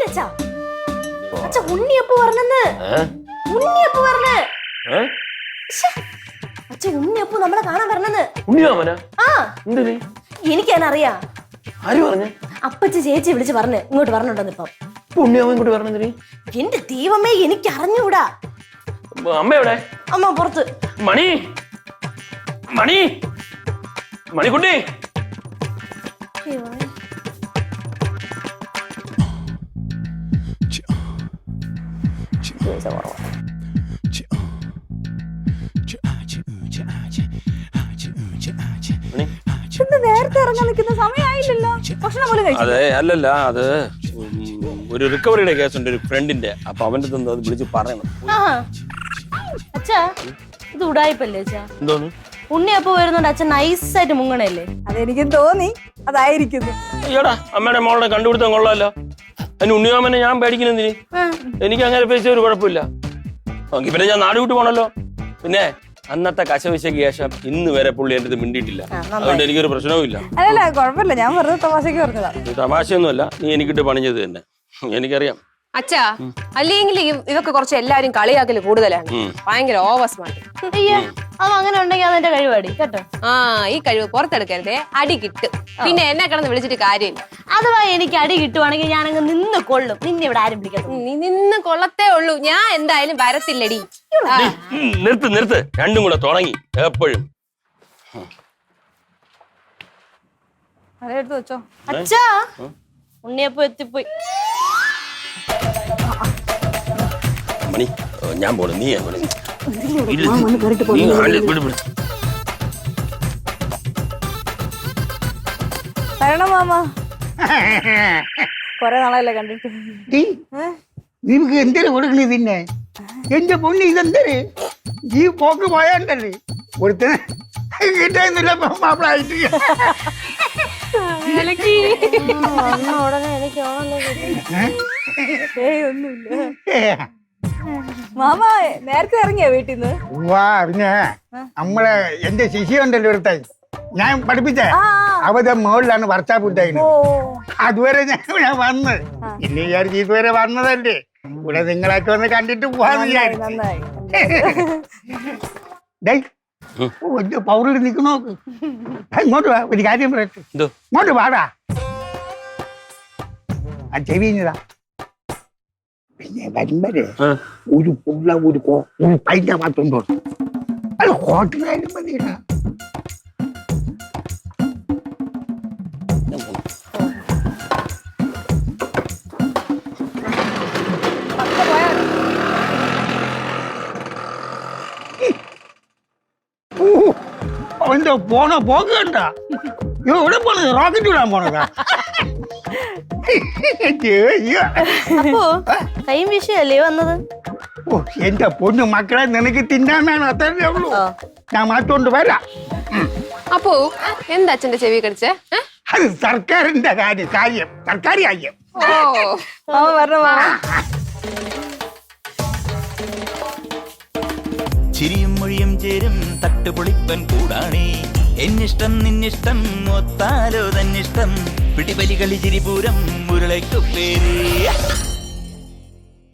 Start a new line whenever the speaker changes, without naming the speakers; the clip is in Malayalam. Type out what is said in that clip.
അച്ഛാ അച്ഛാ ഉണ്ണിയപ്പ് പറഞ്ഞെന്ന് ഉണ്ണിയപ്പ് പറഞ്ഞ് അച്ഛൻ ഉണ്ണിയപ്പ് നമ്മളെ കാണാൻ പറഞ്ഞെന്ന് ആ എനിക്കറിയാ
ആര് പറഞ്ഞു
അപ്പച്ചി ചേച്ചി വിളിച്ച് പറഞ്ഞ് ഇങ്ങോട്ട് പറഞ്ഞിട്ടുണ്ടെന്ന് ഇപ്പം
ഉണ്ണിയാവൻ ഇങ്ങോട്ട് പറഞ്ഞെന്തിന്
എന്റെ ദൈവമേ എനിക്ക് അറിഞ്ഞൂടാ
അമ്മ എവിടെ
അമ്മ പുറത്ത്
മണി മണി മണിക്കുട്ടി
നേരത്തെ ഇറങ്ങാൻ നിൽക്കുന്ന സമയമായില്ലല്ലോ ഭക്ഷണം പോലും കഴിച്ചു
അതെ അല്ലല്ല അത് ഒരു റിക്കവറിയുടെ കേസുണ്ട് ഒരു ഫ്രണ്ടിന്റെ അപ്പൊ അവന്റെ അത് വിളിച്ച് പറയണം
അച്ഛാ ഇത് ഉടായിപ്പല്ലേ അച്ഛാ
എന്തോന്ന്
ഉണ്ണിയപ്പ് വരുന്നുണ്ട് അച്ഛൻ നൈസായിട്ട് മുങ്ങണല്ലേ
അതെനിക്കും തോന്നി അതായിരിക്കുന്നു
അയ്യോടാ അമ്മയുടെ മോളുടെ കണ്ടുപിടുത്തം കൊള്ളാമല്ലോ അതിന് ഉണ്ണിയാമനെ ഞാൻ പേടിക്കുന്നതിന് എനിക്ക് അങ്ങനെ പൈസ ഒരു കുഴപ്പമില്ല പിന്നെ ഞാൻ നാട് വിട്ടു പോണല്ലോ പിന്നെ അന്നത്തെ കശവിശയ്ക്ക് ശേഷം ഇന്ന് വരെ പുള്ളി എന്റെ അടുത്ത് മിണ്ടിയിട്ടില്ല അതുകൊണ്ട് എനിക്കൊരു പ്രശ്നവും ഇല്ല
അല്ലല്ല കുഴപ്പമില്ല ഞാൻ വെറുതെ തമാശക്ക് പറഞ്ഞതാ
തമാശയൊന്നുമല്ല നീ എനിക്കിട്ട് പണിഞ്ഞത് തന്നെ എനിക്കറിയാം
അച്ഛാ അല്ലെങ്കിൽ ഇതൊക്കെ കുറച്ച് എല്ലാരും കളിയാക്കല് കൂടുതലാണ് ഭയങ്കര ഓവർ സ്മാർട്ട്
അത് അങ്ങനെ ഉണ്ടെങ്കിൽ അതെന്റെ കഴിവാടി കേട്ടോ
ആ ഈ കഴിവ് പുറത്തെടുക്കരുതേ അടി കിട്ടും പിന്നെ എന്നെ കിടന്ന് വിളിച്ചിട്ട് കാര്യമില്ല
അഥവാ എനിക്ക് അടി കിട്ടുവാണെങ്കിൽ ഞാനങ്ങ് നിന്ന് കൊള്ളും നിന്നെ ഇവിടെ ആരും വിളിക്കത്തു
നീ നിന്ന് കൊള്ളത്തേ ഉള്ളൂ ഞാൻ എന്തായാലും വരത്തില്ലടി
നിർത്ത് രണ്ടും കൂടെ തുടങ്ങി എപ്പോഴും
അതെടുത്ത് വെച്ചോ
അച്ഛാ ഉണ്ണിയപ്പം എത്തിപ്പോയി
മണി ഞാൻ പോണു നീ
വരണം മാമ കൊറേ നാളല്ലേ കണ്ടിട്ട്
നിനക്ക് എന്തിനു കൊടുക്കണ പിന്നെ എന്റെ പൊണ്ണി ഇതെന്തര് ഈ പോക്ക് പോയാണ്ടല്ലേ ഒരുത്തനെ കിട്ടുന്നില്ല മാപ്പിളായിട്ട്
ഉടനെ എനിക്ക്
ഒന്നുമില്ല മാമ നേരത്തെ ഇറങ്ങിയ വീട്ടിൽ നിന്ന്
വാ പിന്നെ നമ്മളെ എന്റെ ശിശിയുണ്ടല്ലോ ഒരുത്ത ഞാൻ പഠിപ്പിച്ച അവന്റെ മുകളിലാണ് വർഷാപ്പ് ഉണ്ടായിരുന്നത് അതുവരെ ഞാൻ വന്ന് ഇനി വിചാരിച്ച് ഇതുവരെ വന്നതല്ലേ ഇവിടെ നിങ്ങളൊക്കെ വന്ന് കണ്ടിട്ട് പോവാന്ന് വിചാരിച്ചു പൗറിൽ നിൽക്കണോ ഇങ്ങോട്ട് വാ ഒരു കാര്യം പറയട്ടെ ഇങ്ങോട്ട് പാടാ ആ ചെവിഞ്ഞതാ പിന്നെ വരുമ്പര് ഒരു പുള്ള ഒരു പൈൻ്റെ ഭാഗത്തുണ്ടോ അത് ഹോട്ടലായാലും മതിടാ അവന്റെ പോണ പോക്ക് കണ്ട എവിടെ പോണത് റോക്കറ്റ് വിടാൻ പോണതാ
അപ്പോ കൈയും വിഷയല്ലേ വന്നത്
ഓ എന്റെ പൊന്നു മക്കളെ നിനക്ക് തിന്നാൻ വേണം അത്രേ ഉള്ളൂ ഞാൻ മാറ്റോണ്ട് വരാം
അപ്പോ എന്താ അച്ഛന്റെ ചെവി കടിച്ചേ
അത് സർക്കാരിന്റെ കാര്യം സർക്കാരി കാര്യം
മാമ വരണം മാമ
ചിരിയും മൊഴിയും ചേരും തട്ടുപൊളിപ്പൻ കൂടാണേ എന്നിഷ്ടം നിന്നിഷ്ടം ഒത്താലോ തന്നിഷ്ടം പിടിപലി കളി ചിരിപൂരം മുരളയ്ക്കു പേര്